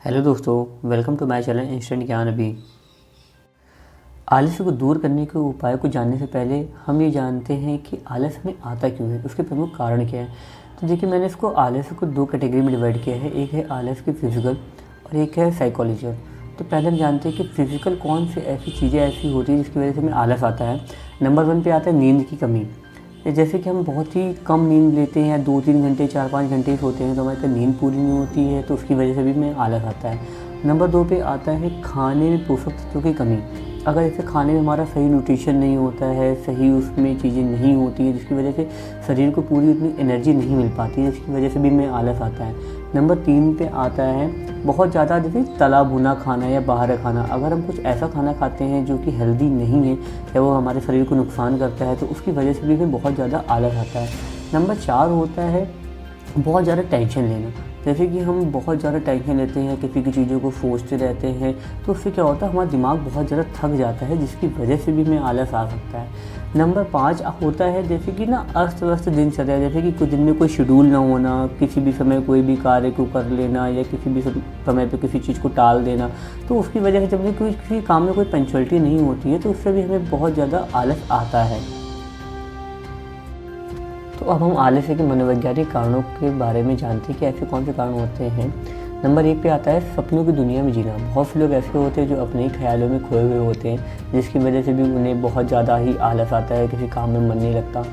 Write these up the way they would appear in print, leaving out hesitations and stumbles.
Hello दोस्तों, welcome to my channel instant Gyan अभी। आलस्य को दूर करने के उपाय को जानने से पहले हम ये जानते हैं कि आलस हमें आता क्यों है, उसके प्रमुख कारण क्या है। तो देखिए, मैंने इसको आलस्य को दो कैटेगरी में डिवाइड किया है। एक है आलस्य की फिजिकल और एक है साइकोलॉजिकल। तो पहले हम जानते हैं कि फिजिकल कौन सी ऐसी चीज़ें ऐसी होती हैं जिसकी वजह से हमें आलस आता है। नंबर 1 पे आता है नींद की कमी। जैसे कि हम बहुत ही कम नींद लेते हैं, 2-3 घंटे 4-5 घंटे ही सोते हैं, तो हमारी नींद पूरी नहीं होती है, तो उसकी वजह से भी हमें आलस आता है। नंबर 2 पे आता है खाने में पोषक तत्वों की कमी। अगर ऐसे खाने में हमारा सही न्यूट्रिशन नहीं होता है, सही उसमें चीज़ें नहीं होती है, जिसकी वजह से शरीर को पूरी उतनी एनर्जी नहीं मिल पाती है, जिसकी वजह से भी हमें आलस आता है। नंबर 3 पे आता है बहुत ज़्यादा जैसे तला भुना खाना या बाहर का खाना। अगर हम कुछ ऐसा खाना खाते हैं जो कि हेल्दी नहीं है या वो हमारे शरीर को नुकसान करता है, तो उसकी वजह से भी हमें बहुत ज़्यादा आलस आता है। नंबर 4 होता है बहुत ज़्यादा टेंशन लेना। जैसे कि हम बहुत ज़्यादा टेंशन लेते हैं, किसी की चीज़ों को सोचते रहते हैं, तो उससे क्या होता है, हमारा दिमाग बहुत ज़्यादा थक जाता है, जिसकी वजह से भी हमें आलस आ सकता है। नंबर 5 होता है जैसे कि ना अस्त व्यस्त दिनचर्या। जैसे कि कुछ दिन में कोई शेड्यूल ना होना, किसी भी समय कोई भी कार्य को कर लेना या किसी भी समय पे किसी चीज़ को टाल देना, तो उसकी वजह से जब किसी काम में कोई पंक्चुअलिटी नहीं होती है, तो उससे भी हमें बहुत ज़्यादा आलस आता है। तो अब हम आलस्य के मनोवैज्ञानिक कारणों के बारे में जानते हैं कि ऐसे कौन से कारण होते हैं। नंबर 1 पे आता है सपनों की दुनिया में जीना। बहुत से लोग ऐसे होते हैं जो अपने ही ख्यालों में खोए हुए होते हैं, जिसकी वजह से भी उन्हें बहुत ज़्यादा ही आलस आता है, किसी काम में मन नहीं लगता।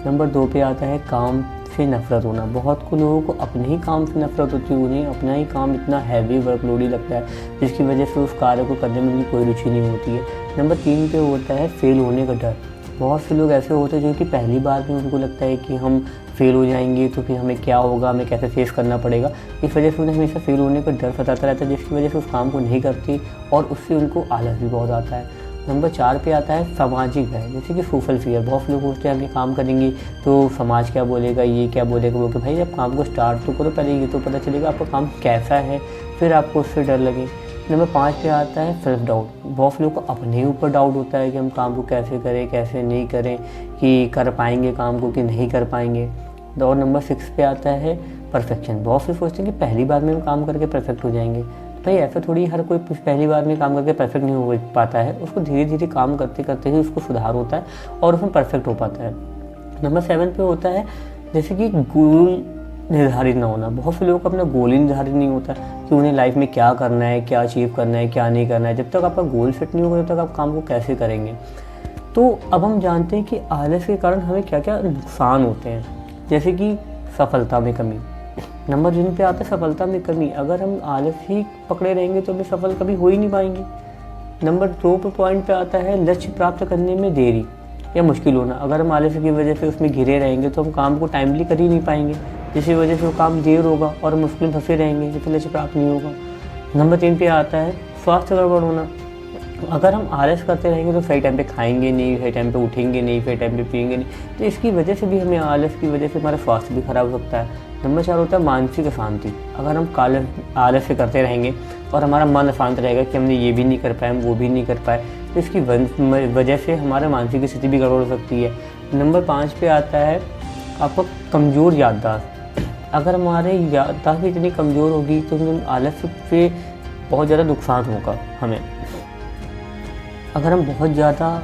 नंबर 2 पे आता है काम से नफरत होना। बहुत को लोगों को अपने ही काम से नफरत होती है, उन्हें अपना ही काम इतना हैवी वर्कलोड ही लगता है, जिसकी वजह से उस कार्य को करने में उनकी कोई रुचि नहीं होती है। नंबर 3 पे होता है फेल होने का डर। बहुत से लोग ऐसे होते हैं जो कि पहली बार में उनको लगता है कि हम फेल हो जाएंगे तो फिर हमें क्या होगा, हमें कैसे फेस करना पड़ेगा। इस वजह से उन्हें हमेशा फेल होने का डर सताता रहता है, जिसकी वजह से उस काम को नहीं करती और उससे उनको आलस भी बहुत आता है। नंबर 4 पे आता है सामाजिक भय, जैसे कि सोशल फियर। बहुत लोग सोचते हैं हम ये काम करेंगे तो समाज क्या बोलेगा, ये क्या बोलेगा। वो कि भाई आप काम को स्टार्ट तो करो, पहले ये तो पता चलेगा आपका काम कैसा है, फिर आपको उससे डर लगे। नंबर 5 पे आता है सेल्फ डाउट। बहुत लोगों को अपने ऊपर डाउट होता है कि हम काम को कैसे करें, कैसे नहीं करें, कि कर पाएंगे काम को कि नहीं कर पाएंगे। और नंबर 6 पे आता है परफेक्शन। बहुत से सोचते हैं कि पहली बार में हम काम करके परफेक्ट हो जाएंगे। भाई ऐसा थोड़ी हर कोई पहली बार में काम करके परफेक्ट नहीं हो पाता है, उसको धीरे धीरे काम करते करते ही उसको सुधार होता है और उसमें परफेक्ट हो पाता है। नंबर 7 पे होता है जैसे कि गोल निर्धारित ना होना। बहुत से लोगों का अपना गोल ही निर्धारित नहीं होता कि उन्हें लाइफ में क्या करना है, क्या अचीव करना है, क्या नहीं करना है। जब तक आपका गोल सेट नहीं होगा, तब तक आप काम को कैसे करेंगे। तो अब हम जानते हैं कि आलस के कारण हमें क्या क्या नुकसान होते हैं, जैसे कि सफलता में कमी। नंबर 3 पे आता है सफलता में कमी। अगर हम आलस ही पकड़े रहेंगे तो हमें सफल कभी हो ही नहीं पाएंगे। नंबर 2 पे पॉइंट पे आता है लक्ष्य प्राप्त करने में देरी या मुश्किल होना। अगर हम आलस की वजह से उसमें घिरे रहेंगे तो हम काम को टाइमली कर ही नहीं पाएंगे, जिसकी वजह से वो काम देर होगा और मुश्किल फंसे रहेंगे, जिससे लक्ष्य प्राप्त नहीं होगा। नंबर 3 पे आता है स्वास्थ्य गड़बड़ होना। अगर हम आलस करते रहेंगे तो सही टाइम पे खाएंगे नहीं, सही टाइम पे उठेंगे नहीं, सही टाइम पे पिएंगे नहीं, तो इसकी वजह से भी हमें आलस की वजह से हमारा स्वास्थ्य भी खराब हो सकता है। नंबर 4 होता है मानसिक अशांति। अगर हम आलस्य करते रहेंगे और हमारा मन अशांत रहेगा कि हमने ये भी नहीं कर पाए, हम वो भी नहीं कर पाए, तो इसकी वजह से हमारा मानसिक स्थिति भी गड़बड़ हो सकती है। नंबर 5 पे आता है आपका कमज़ोर याददाश्त। अगर हमारे याददाश्त इतनी कमज़ोर होगी तो आलस्य से बहुत ज़्यादा नुकसान होगा हमें। अगर हम बहुत ज़्यादा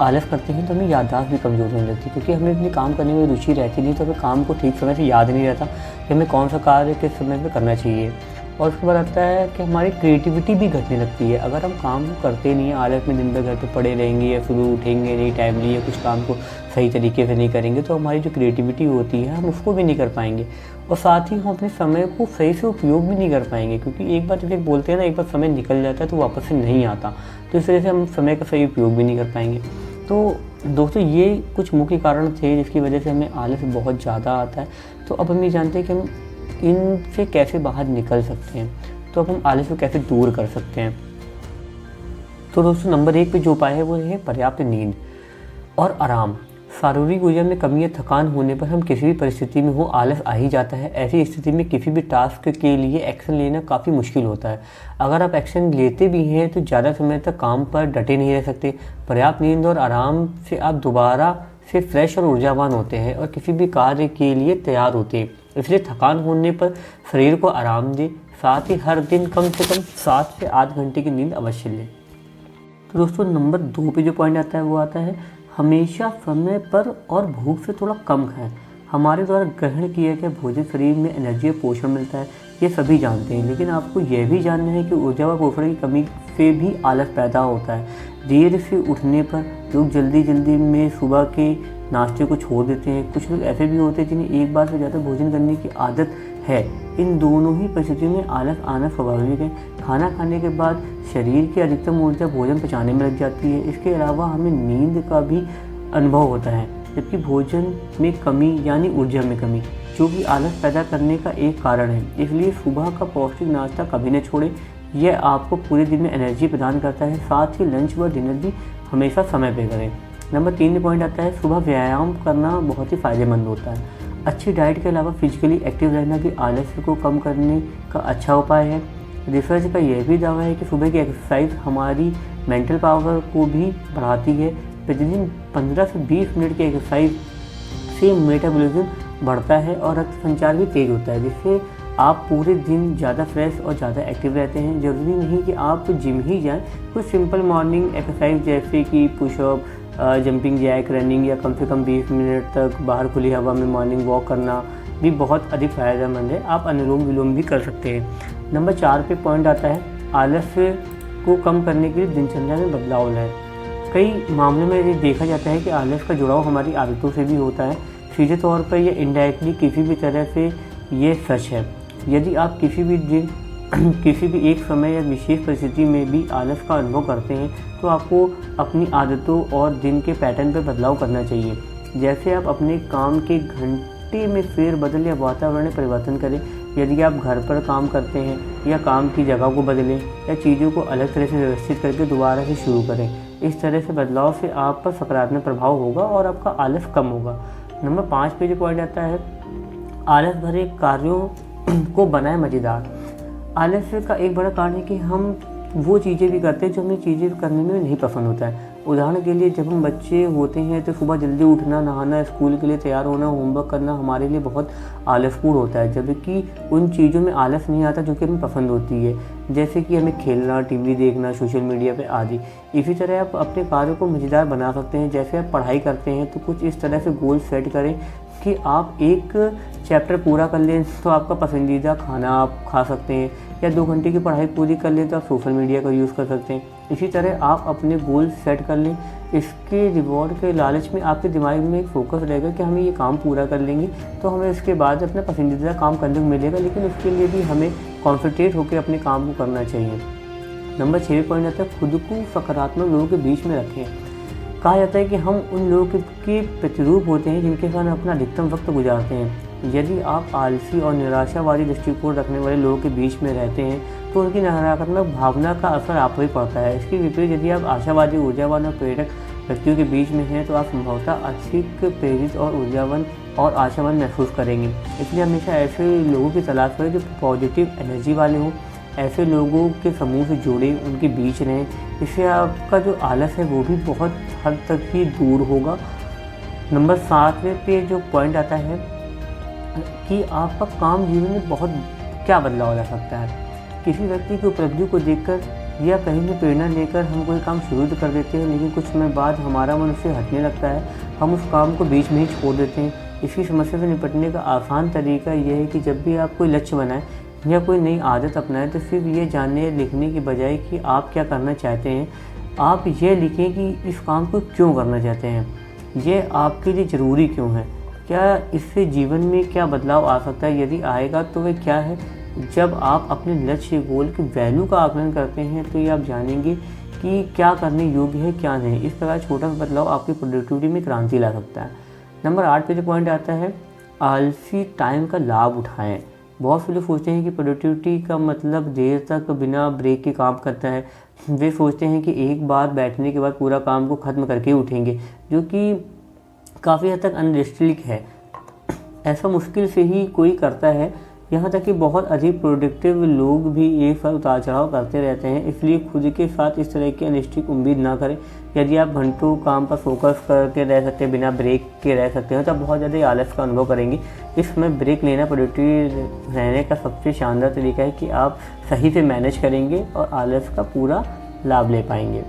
आलस करते हैं तो हमें याददाश्त भी कमज़ोर होने लगती है, क्योंकि हमें अपने काम करने में रुचि रहती नहीं, तो हमें काम को ठीक समय से याद नहीं रहता कि हमें कौन सा कार्य किस समय पे करना चाहिए। और उसके बाद आता है कि हमारी क्रिएटिविटी भी घटने लगती है। अगर हम काम को करते नहीं हैं, आलस में दिन भर घर पे पड़े रहेंगे या सुबह उठेंगे नहीं टाइमली या कुछ काम को सही तरीके से नहीं करेंगे, तो हमारी जो क्रिएटिविटी होती है हम उसको भी नहीं कर पाएंगे। और साथ ही हम अपने समय को सही से उपयोग भी नहीं कर पाएंगे, क्योंकि एक बार जब एक बोलते हैं ना, एक बार समय निकल जाता है तो वापस से नहीं आता, तो इस वजह से हम समय का सही उपयोग भी नहीं कर पाएंगे। तो दोस्तों, ये कुछ मुख्य कारण थे जिसकी वजह से हमें आलस बहुत ज़्यादा आता है। तो अब हम ये जानते हैं कि हम इनसे कैसे बाहर निकल सकते हैं, तो अब हम आलस को कैसे दूर कर सकते हैं। तो दोस्तों, नंबर 1 पे जो उपाय है वो है पर्याप्त नींद और आराम। शारीरिक ऊर्जा में कमी या थकान होने पर हम किसी भी परिस्थिति में हो आलस आ ही जाता है। ऐसी स्थिति में किसी भी टास्क के लिए एक्शन लेना काफ़ी मुश्किल होता है। अगर आप एक्शन लेते भी हैं तो ज़्यादा समय तक काम पर डटे नहीं रह सकते। पर्याप्त नींद और आराम से आप दोबारा से फ्रेश और ऊर्जावान होते हैं और किसी भी कार्य के लिए तैयार होते हैं। इसलिए थकान होने पर शरीर को आराम दें, साथ ही हर दिन कम से कम 7 से 8 घंटे की नींद अवश्य लें। तो दोस्तों नंबर 2 पे जो पॉइंट आता है वो आता है हमेशा समय पर और भूख से थोड़ा कम खाएं। हमारे द्वारा ग्रहण किया गया भोजन शरीर में एनर्जी और पोषण मिलता है, ये सभी जानते हैं, लेकिन आपको यह भी जानना है कि ऊर्जा व पोषण की कमी से भी आलस पैदा होता है। देर से उठने पर लोग जल्दी में सुबह के नाश्ते को छोड़ देते हैं। कुछ लोग ऐसे भी होते हैं जिन्हें एक बार से ज़्यादा भोजन करने की आदत है। इन दोनों ही परिस्थितियों में आलस आना स्वाभाविक है। खाना खाने के बाद शरीर की अधिकतम ऊर्जा भोजन पचाने में लग जाती है। इसके अलावा हमें नींद का भी अनुभव होता है, जबकि भोजन में कमी यानी ऊर्जा में कमी जो कि आलस पैदा करने का एक कारण है। इसलिए सुबह का पौष्टिक नाश्ता कभी न छोड़ें, यह आपको पूरे दिन में एनर्जी प्रदान करता है। साथ ही लंच व डिनर भी हमेशा समय पे करें। नंबर 3 पॉइंट आता है सुबह व्यायाम करना बहुत ही फ़ायदेमंद होता है। अच्छी डाइट के अलावा फिजिकली एक्टिव रहना भी आलस्य को कम करने का अच्छा उपाय है। रिसर्च का यह भी दावा है कि सुबह की एक्सरसाइज हमारी मेंटल पावर को भी बढ़ाती है। प्रतिदिन 15 से 20 मिनट की एक्सरसाइज से मेटाबॉलिज्म बढ़ता है और रक्त संचार भी तेज होता है, जिससे आप पूरे दिन ज़्यादा फ्रेश और ज़्यादा एक्टिव रहते हैं। ज़रूरी नहीं कि आप जिम ही जाएं, कुछ सिंपल मॉर्निंग एक्सरसाइज जैसे कि पुशअप, जंपिंग जैक, रनिंग या कम से कम 20 मिनट तक बाहर खुली हवा में मॉर्निंग वॉक करना भी बहुत अधिक फ़ायदेमंद है। आप अनुलोम विलोम भी कर सकते हैं। नंबर 4 पे पॉइंट आता है आलस्य को कम करने के लिए दिनचर्या में बदलाव लाएं। कई मामलों में ये देखा जाता है कि आलस का जुड़ाव हमारी आदतों से भी होता है। सीधे तौर पर या इनडायरेक्टली किसी भी तरह से ये सच है। यदि आप किसी भी दिन किसी भी एक समय या विशेष परिस्थिति में भी आलस का अनुभव करते हैं तो आपको अपनी आदतों और दिन के पैटर्न पर बदलाव करना चाहिए। जैसे आप अपने काम के घंटे में फेरबदल या वातावरण में परिवर्तन करें। यदि आप घर पर काम करते हैं या काम की जगह को बदलें या चीज़ों को अलग तरह से व्यवस्थित करके दोबारा से शुरू करें। इस तरह से बदलाव से आप पर सकारात्मक प्रभाव होगा और आपका आलस कम होगा। नंबर 5 पे जो पॉइंट आता है आलस भरे कार्यों को बनाए मज़ेदार। आलस्य का एक बड़ा कारण है कि हम वो चीज़ें भी करते हैं जो हमें चीज़ें करने में नहीं पसंद होता है। उदाहरण के लिए जब हम बच्चे होते हैं तो सुबह जल्दी उठना, नहाना, स्कूल के लिए तैयार होना, होमवर्क करना हमारे लिए बहुत आलसपूर्ण होता है, जबकि उन चीज़ों में आलस नहीं आता जो कि हमें पसंद होती है, जैसे कि हमें खेलना, टीवी देखना, सोशल मीडिया पे आदि। इसी तरह आप अपने कार्यों को मज़ेदार बना सकते हैं। जैसे आप पढ़ाई करते हैं तो कुछ इस तरह से गोल सेट करें कि आप एक चैप्टर पूरा कर लें तो आपका पसंदीदा खाना आप खा सकते हैं, या 2 घंटे की पढ़ाई पूरी कर लें तो आप सोशल मीडिया का यूज़ कर सकते हैं। इसी तरह आप अपने गोल सेट कर लें। इसके रिवॉर्ड के लालच में आपके दिमाग में एक फोकस रहेगा कि हमें ये काम पूरा कर लेंगे तो हमें उसके बाद अपना पसंदीदा काम करने को मिलेगा, लेकिन उसके लिए भी हमें कॉन्सेंट्रेट होकर अपने काम को करना चाहिए। नंबर 6 पॉइंट आता है खुद को सकारात्मक लोगों के बीच में रखें। कहा जाता है कि हम उन लोगों के प्रतिरूप होते हैं जिनके साथ अपना अधिकतम वक्त गुजारते हैं। यदि आप आलसी और निराशावादी दृष्टिकोण रखने वाले लोगों के बीच में रहते हैं तो उनकी नकारात्मक भावना का असर आप पर ही पड़ता है। इसके विपरीत यदि आप आशावादी, ऊर्जावान और प्रेरक व्यक्तियों के बीच में हैं तो आप संभवतः अधिक प्रेरित और ऊर्जावान और आशावान महसूस करेंगे। इसलिए हमेशा ऐसे लोगों की तलाश करें जो पॉजिटिव एनर्जी वाले हों। ऐसे लोगों के समूह से जुड़े, उनके बीच रहें। इससे आपका जो आलस है वो भी बहुत हद तक ही दूर होगा। नंबर 7 पे जो पॉइंट आता है कि आपका काम जीवन में बहुत क्या बदलाव ला सकता है। किसी व्यक्ति की उपलब्धि को देखकर या कहीं भी प्रेरणा लेकर हम कोई काम शुरू तो कर देते हैं, लेकिन कुछ समय बाद हमारा मन उससे हटने लगता है। हम उस काम को बीच में ही छोड़ देते हैं। इसकी समस्या से निपटने का आसान तरीका यह है कि जब भी आप कोई लक्ष्य बनाएं या कोई नई आदत अपनाएं तो सिर्फ ये जानने लिखने की बजाय कि आप क्या करना चाहते हैं, आप ये लिखें कि इस काम को क्यों करना चाहते हैं, ये आपके लिए ज़रूरी क्यों है, क्या इससे जीवन में क्या बदलाव आ सकता है, यदि आएगा तो वह क्या है। जब आप अपने लक्ष्य गोल की वैल्यू का आकलन करते हैं तो ये आप जानेंगे कि क्या करने योग्य है क्या नहीं। इस प्रकार छोटा बदलाव आपकी प्रोडक्टिविटी में क्रांति ला सकता है। नंबर 8 पे जो पॉइंट आता है आलसी टाइम का लाभ उठाएं। बहुत से लोग सोचते हैं कि प्रोडक्टिविटी का मतलब देर तक बिना ब्रेक के काम करता है। वे सोचते हैं कि एक बार बैठने के बाद पूरा काम को ख़त्म करके उठेंगे, जो कि काफ़ी हद तक अनरियलिस्टिक है। ऐसा मुश्किल से ही कोई करता है यहाँ तक कि बहुत अधिक प्रोडक्टिव लोग भी एक साथ उतार चढ़ाव करते रहते हैं। इसलिए खुद के साथ इस तरह की अनिश्चित उम्मीद ना करें। यदि आप घंटों काम पर फोकस करके रह सकते हैं, बिना ब्रेक के रह सकते हैं, तो आप बहुत ज़्यादा आलस का अनुभव करेंगे। इस समय ब्रेक लेना प्रोडक्टिव रहने का सबसे शानदार तरीका है कि आप सही से मैनेज करेंगे और आलस का पूरा लाभ ले पाएंगे।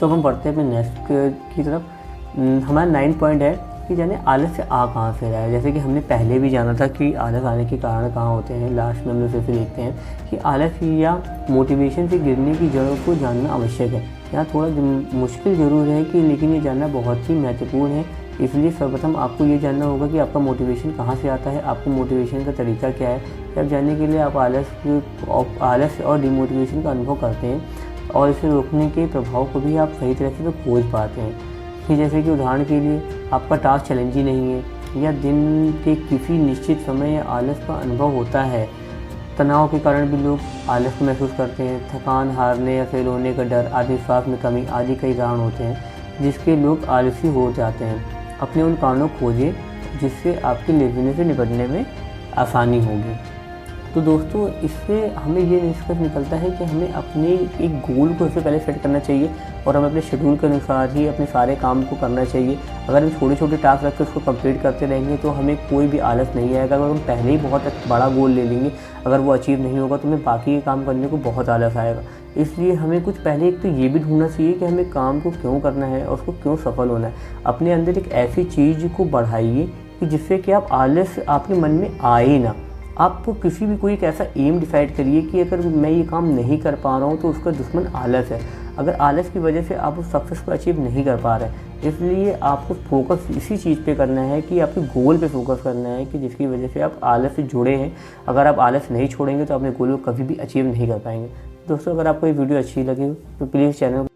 तो हम बढ़ते हैं अपने नेक्स्ट की तरफ। हमारा 9 पॉइंट है कि जाने आलस से आ कहाँ से रहा है। जैसे कि हमने पहले भी जाना था कि आलस आने के कारण कहाँ होते हैं। लास्ट में हम फिर से देखते हैं कि आलस या मोटिवेशन से गिरने की जड़ों को जानना आवश्यक है। यहाँ थोड़ा मुश्किल ज़रूर है कि लेकिन ये जानना बहुत ही महत्वपूर्ण है। इसलिए सर्वप्रथम आपको ये जानना होगा कि आपका मोटिवेशन कहाँ से आता है, आपको मोटिवेशन का तरीका क्या है। जब जानने के लिए आप आलस और डिमोटिवेशन का अनुभव करते हैं और इसे रोकने के प्रभाव को भी आप सही तरह से खोज पाते हैं। कि जैसे कि उदाहरण के लिए आपका टास्क चैलेंजिंग नहीं है या दिन के किसी निश्चित समय या आलस का अनुभव होता है। तनाव के कारण भी लोग आलस को महसूस करते हैं। थकान, हारने या फेल होने का डर, आत्मविश्वास में कमी आदि कई कारण होते हैं जिसके लोग आलसी हो जाते हैं। अपने उन कारणों को खोजें जिससे आपकी लेज़ीनेस से निपटने में आसानी होगी। तो दोस्तों, इससे हमें ये निष्कर्ष निकलता है कि हमें अपने एक गोल को सबसे पहले सेट करना चाहिए और हमें अपने शेड्यूल के अनुसार ही अपने सारे काम को करना चाहिए। अगर हम छोटे छोटे टास्क रख के उसको कंप्लीट करते रहेंगे तो हमें कोई भी आलस नहीं आएगा। अगर हम पहले ही बहुत बड़ा गोल ले लेंगे, अगर वो अचीव नहीं होगा तो हमें बाकी के काम करने को बहुत आलस आएगा। इसलिए हमें कुछ पहले एक तो ये भी ढूंढना चाहिए कि हमें काम को क्यों करना है और उसको क्यों सफल होना है। अपने अंदर एक ऐसी चीज़ को बढ़ाइए कि जिससे कि आप आलस आपके मन में आए ना। आपको किसी भी कोई एक ऐसा एम डिसाइड करिए कि अगर मैं ये काम नहीं कर पा रहा हूँ तो उसका दुश्मन आलस है। अगर आलस की वजह से आप उस सक्सेस को अचीव नहीं कर पा रहे हैं, इसलिए आपको फोकस इसी चीज़ पे करना है कि आपके गोल पे फोकस करना है कि जिसकी वजह से आप आलस से जुड़े हैं। अगर आप आलस नहीं छोड़ेंगे तो अपने गोल को कभी भी अचीव नहीं कर पाएंगे। दोस्तों, अगर आपको ये वीडियो अच्छी लगी तो प्लीज़ चैनल